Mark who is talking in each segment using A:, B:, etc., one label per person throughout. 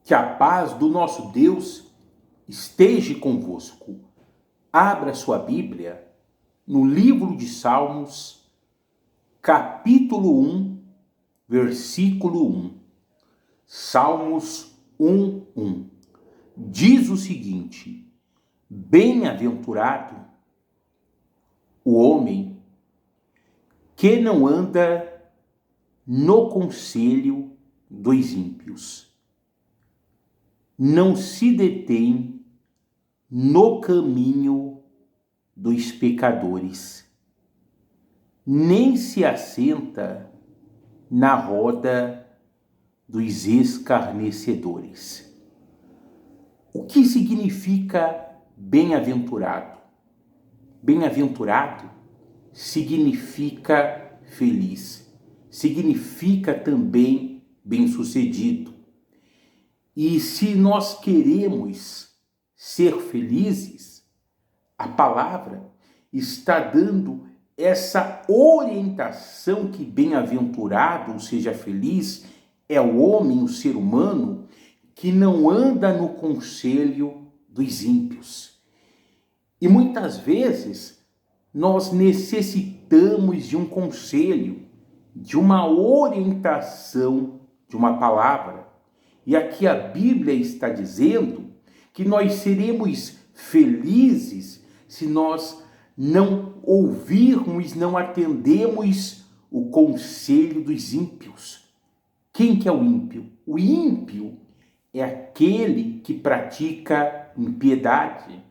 A: Que a paz do nosso Deus esteja convosco. Abra sua Bíblia no livro de Salmos, capítulo 1, versículo 1. Salmos 1:1. Diz o seguinte: Bem-aventurado o homem que não anda no conselho dos ímpios, não se detém no caminho dos pecadores, nem se assenta na roda dos escarnecedores. O que significa bem-aventurado? Bem-aventurado significa feliz, significa também bem-sucedido. E se nós queremos ser felizes, a palavra está dando essa orientação que bem-aventurado, ou seja, feliz, é o homem, o ser humano, que não anda no conselho dos ímpios. E muitas vezes nós necessitamos de um conselho, de uma orientação, de uma palavra. E aqui a Bíblia está dizendo que nós seremos felizes se nós não ouvirmos, não atendemos o conselho dos ímpios. Quem que é o ímpio? O ímpio é aquele que pratica impiedade.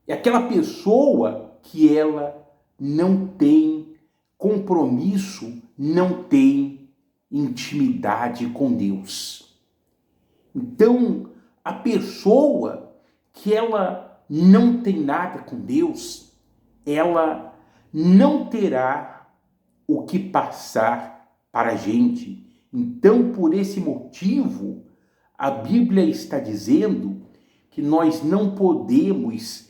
A: É aquela pessoa que ela não tem compromisso, não tem intimidade com Deus. Então, a pessoa que ela não tem nada com Deus, ela não terá o que passar para a gente. Então, por esse motivo, a Bíblia está dizendo que nós não podemos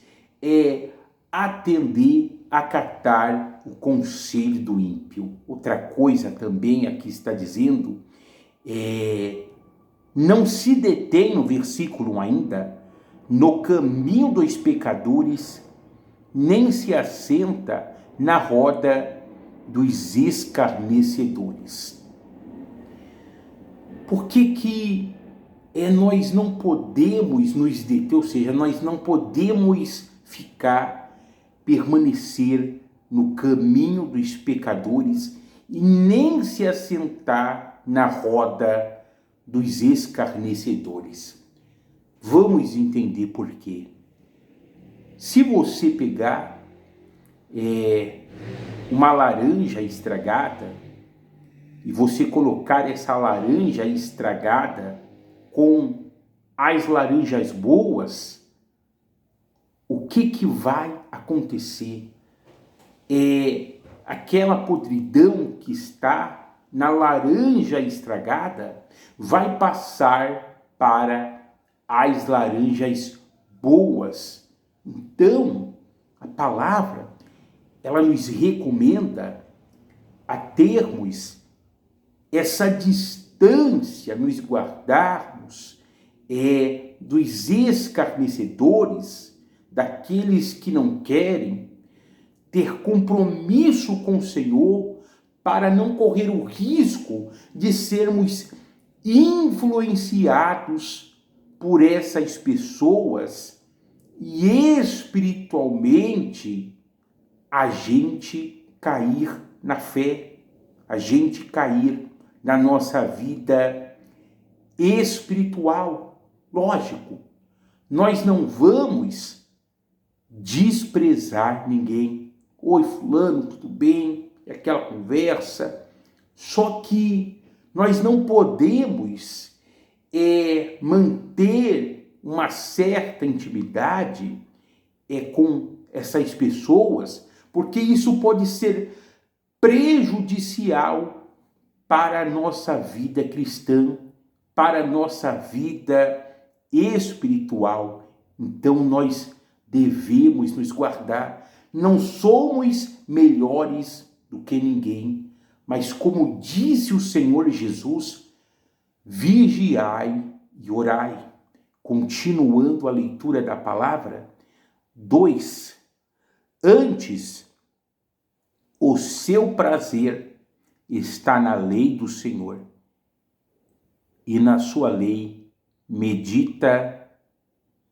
A: atender, acatar o conselho do ímpio. Outra coisa também aqui está dizendo, não se detém, no versículo 1 ainda, no caminho dos pecadores, nem se assenta na roda dos escarnecedores. Por que nós não podemos nos deter, ou seja, nós não podemos permanecer no caminho dos pecadores e nem se assentar na roda dos escarnecedores? Vamos entender por quê. Se você pegar uma laranja estragada e você colocar essa laranja estragada com as laranjas boas, o que vai acontecer? Aquela podridão que está na laranja estragada vai passar para as laranjas boas. Então, a palavra, ela nos recomenda a termos essa distância, nos guardarmos dos escarnecedores, daqueles que não querem ter compromisso com o Senhor, para não correr o risco de sermos influenciados por essas pessoas e espiritualmente a gente cair na fé, a gente cair na nossa vida espiritual. Lógico, nós não vamos desprezar ninguém. Oi, fulano, tudo bem? É aquela conversa. Só que nós não podemos manter uma certa intimidade com essas pessoas, porque isso pode ser prejudicial para a nossa vida cristã, para a nossa vida espiritual. Então nós devemos nos guardar. Não somos melhores do que ninguém, mas como disse o Senhor Jesus, vigiai e orai. Continuando a leitura da palavra. 2. Antes, o seu prazer está na lei do Senhor, e na sua lei medita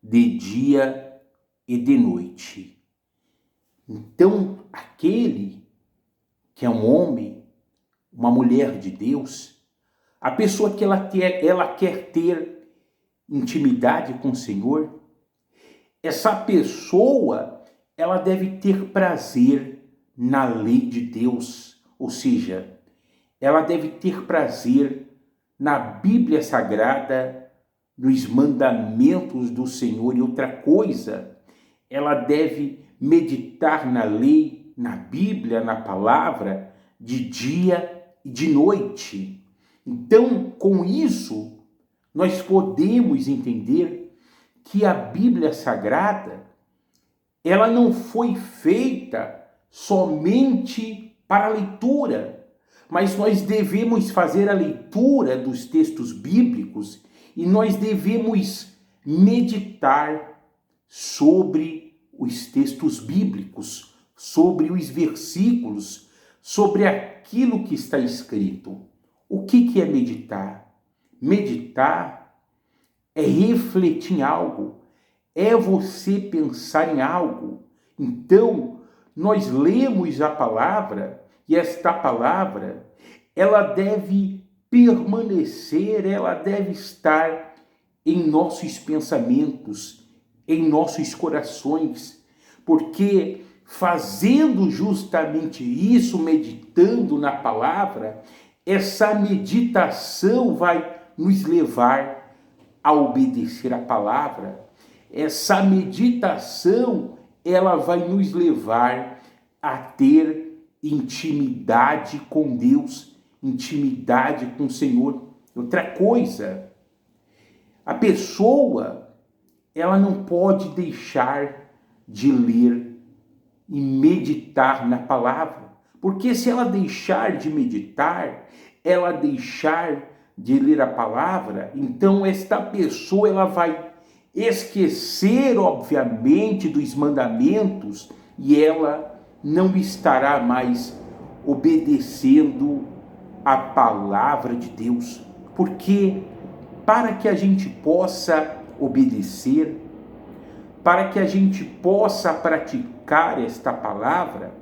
A: de dia e de noite. Então, aquele que é um homem, uma mulher de Deus, a pessoa que ela quer ter intimidade com o Senhor, essa pessoa, ela deve ter prazer na lei de Deus, ou seja, ela deve ter prazer na Bíblia Sagrada, nos mandamentos do Senhor. E outra coisa, ela deve meditar na lei, na Bíblia, na palavra, de dia e de noite. Então, com isso, nós podemos entender que a Bíblia Sagrada, ela não foi feita somente para a leitura, mas nós devemos fazer a leitura dos textos bíblicos e nós devemos meditar sobre os textos bíblicos, sobre os versículos, sobre aquilo que está escrito. O que é meditar? Meditar é refletir em algo, é você pensar em algo. Então, nós lemos a palavra e esta palavra, ela deve permanecer, ela deve estar em nossos pensamentos, em nossos corações, porque fazendo justamente isso, meditando na palavra, essa meditação vai nos levar a obedecer a palavra. Essa meditação, ela vai nos levar a ter intimidade com Deus, intimidade com o Senhor. Outra coisa, a pessoa, ela não pode deixar de ler e meditar na palavra, porque se ela deixar de meditar, ela deixar de ler a palavra, então esta pessoa, ela vai esquecer, obviamente, dos mandamentos e ela não estará mais obedecendo a palavra de Deus. Porque para que a gente possa obedecer, para que a gente possa praticar esta palavra,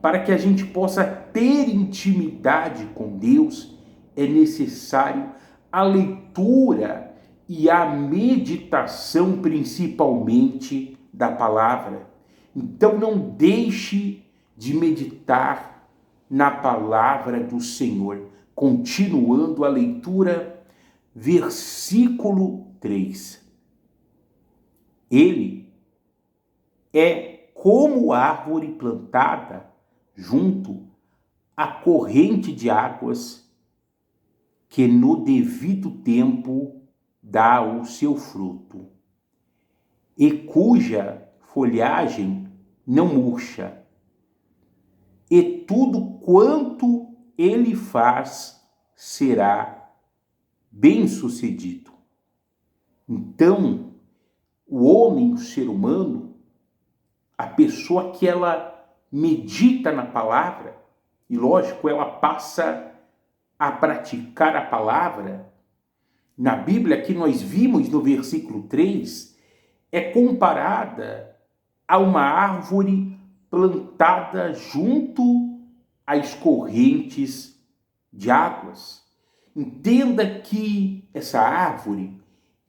A: para que a gente possa ter intimidade com Deus, é necessário a leitura e a meditação, principalmente, da palavra. Então não deixe de meditar na palavra do Senhor. Continuando a leitura, versículo 3. Ele é como árvore plantada junto à corrente de águas, que no devido tempo dá o seu fruto, e cuja folhagem não murcha, e tudo quanto ele faz será bem-sucedido. Então, o homem, o ser humano, a pessoa que ela medita na palavra, e lógico, ela passa a praticar a palavra, na Bíblia que nós vimos no versículo 3, é comparada a uma árvore plantada junto às correntes de águas. Entenda que essa árvore,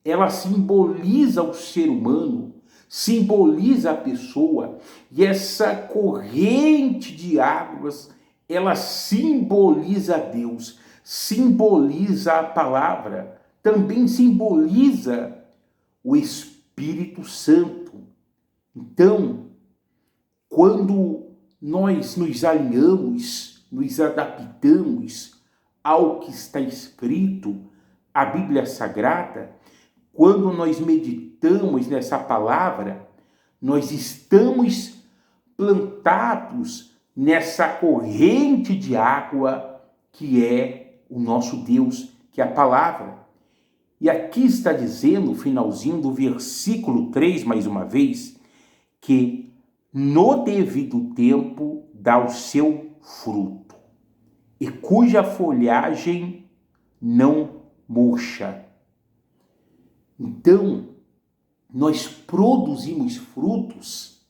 A: ela simboliza o ser humano, simboliza a pessoa, e essa corrente de águas, ela simboliza Deus, simboliza a palavra, também simboliza o Espírito Santo. Então, quando nós nos alinhamos, nos adaptamos ao que está escrito, a Bíblia Sagrada, quando nós meditamos nessa palavra, nós estamos plantados nessa corrente de água que é o nosso Deus, que é a palavra. E aqui está dizendo, o finalzinho do versículo 3, mais uma vez, que no devido tempo dá o seu fruto, e cuja folhagem não murcha. Então, nós produzimos frutos,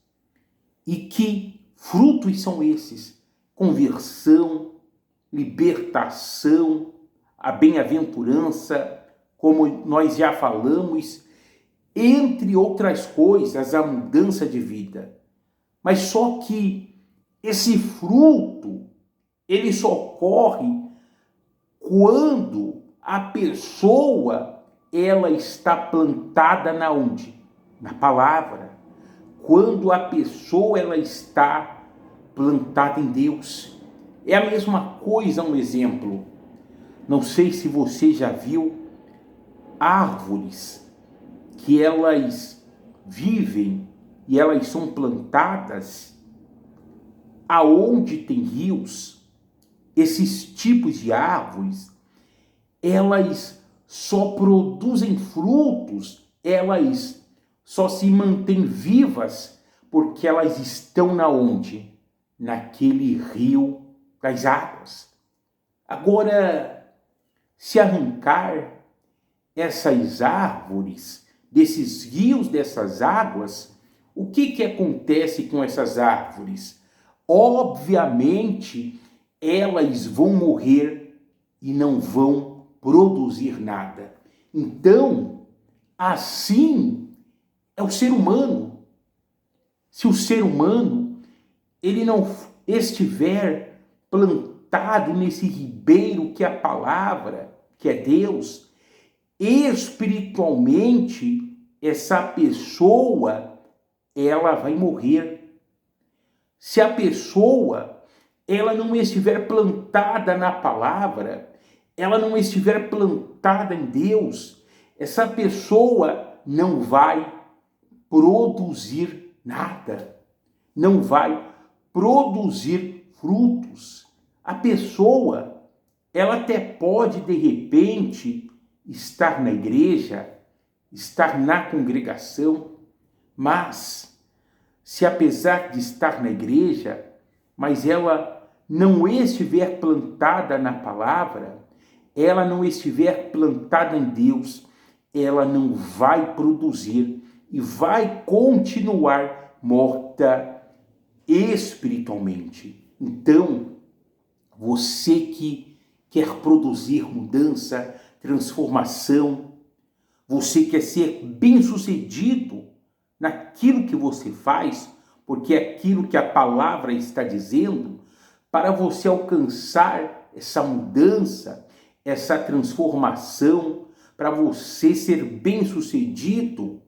A: e que frutos são esses? Conversão, libertação, a bem-aventurança, como nós já falamos, entre outras coisas, a mudança de vida. Mas só que esse fruto, ele só ocorre quando a pessoa, ela está plantada na onde? Na palavra. Quando a pessoa, ela está plantada em Deus. É a mesma coisa, um exemplo. Não sei se você já viu árvores que elas vivem e elas são plantadas aonde tem rios. Esses tipos de árvores, elas só produzem frutos, elas só se mantêm vivas porque elas estão na onde? Naquele rio das águas. Agora, se arrancar essas árvores desses rios, dessas águas, o que acontece com essas árvores? Obviamente, elas vão morrer e não vão produzir nada. Então, assim é o ser humano. Se o ser humano, ele não estiver plantado nesse ribeiro que é a palavra, que é Deus, espiritualmente, essa pessoa, ela vai morrer. Se a pessoa, ela não estiver plantada na palavra, ela não estiver plantada em Deus, essa pessoa não vai produzir nada, não vai produzir frutos. A pessoa, ela até pode, de repente, estar na igreja, estar na congregação, mas se apesar de estar na igreja, mas ela não estiver plantada na palavra, ela não estiver plantada em Deus, ela não vai produzir e vai continuar morta espiritualmente. Então, você que quer produzir mudança, transformação, você quer ser bem-sucedido naquilo que você faz, porque é aquilo que a palavra está dizendo, para você alcançar essa mudança, essa transformação, para você ser bem-sucedido,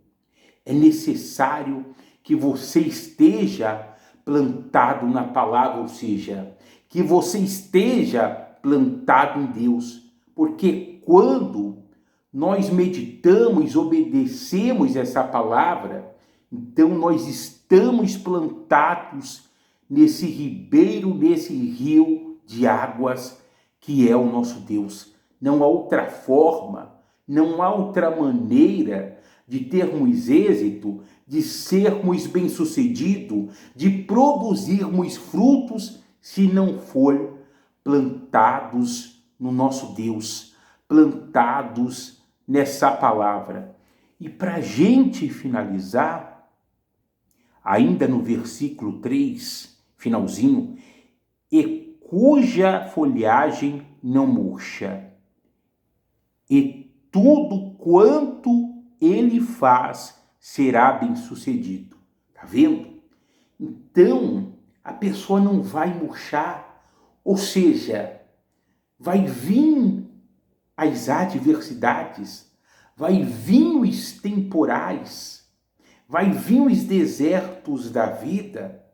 A: é necessário que você esteja plantado na palavra, ou seja, que você esteja plantado em Deus, porque quando nós meditamos, obedecemos essa palavra, então nós estamos plantados nesse ribeiro, nesse rio de águas que é o nosso Deus. Não há outra forma, não há outra maneira de termos êxito, de sermos bem-sucedidos, de produzirmos frutos, se não for plantados no nosso Deus, plantados nessa palavra. E para a gente finalizar, ainda no versículo 3, finalzinho, e cuja folhagem não murcha, e tudo quanto ele faz será bem sucedido. Tá vendo? Então, a pessoa não vai murchar, ou seja, vai vir as adversidades, vai vir os temporais, vai vir os desertos da vida,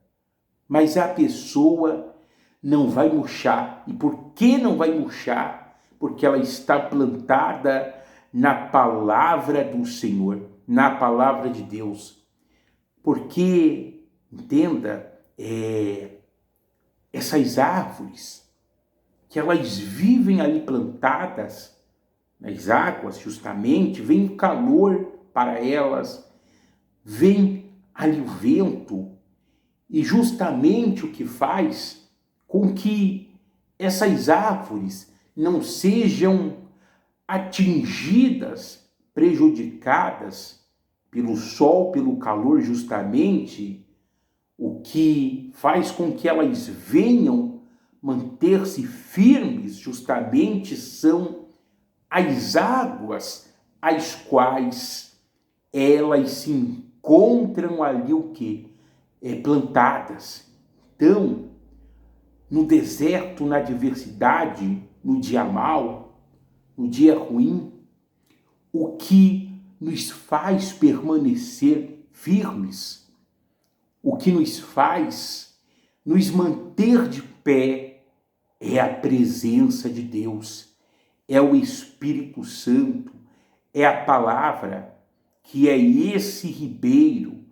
A: mas a pessoa não vai murchar. E por que não vai murchar? Porque ela está plantada na palavra do Senhor, na palavra de Deus. Porque, entenda, essas árvores, que elas vivem ali plantadas, nas águas, justamente, vem o calor para elas, vem ali o vento, e justamente o que faz com que essas árvores não sejam atingidas, prejudicadas pelo sol, pelo calor, justamente o que faz com que elas venham manter-se firmes, justamente são as águas as quais elas se encontram ali o quê? Plantadas. Então, no deserto, na adversidade, no dia mau, no dia ruim, o que nos faz permanecer firmes, o que nos faz nos manter de pé é a presença de Deus, é o Espírito Santo, é a palavra, que é esse ribeiro,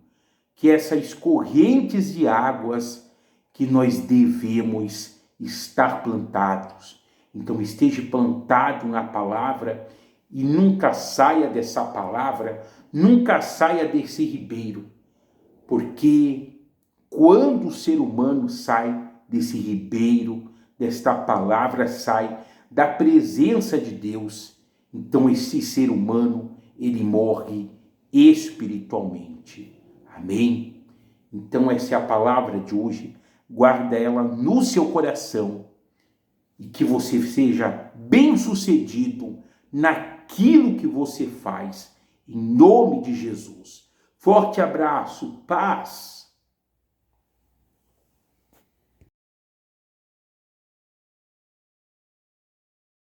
A: que essas correntes de águas que nós devemos estar plantados. Então esteja plantado na palavra e nunca saia dessa palavra, nunca saia desse ribeiro, porque quando o ser humano sai desse ribeiro, desta palavra, sai da presença de Deus, então esse ser humano, ele morre espiritualmente. Amém? Então essa é a palavra de hoje. Guarda ela no seu coração e que você seja bem-sucedido naquilo que você faz. Em nome de Jesus. Forte abraço, paz.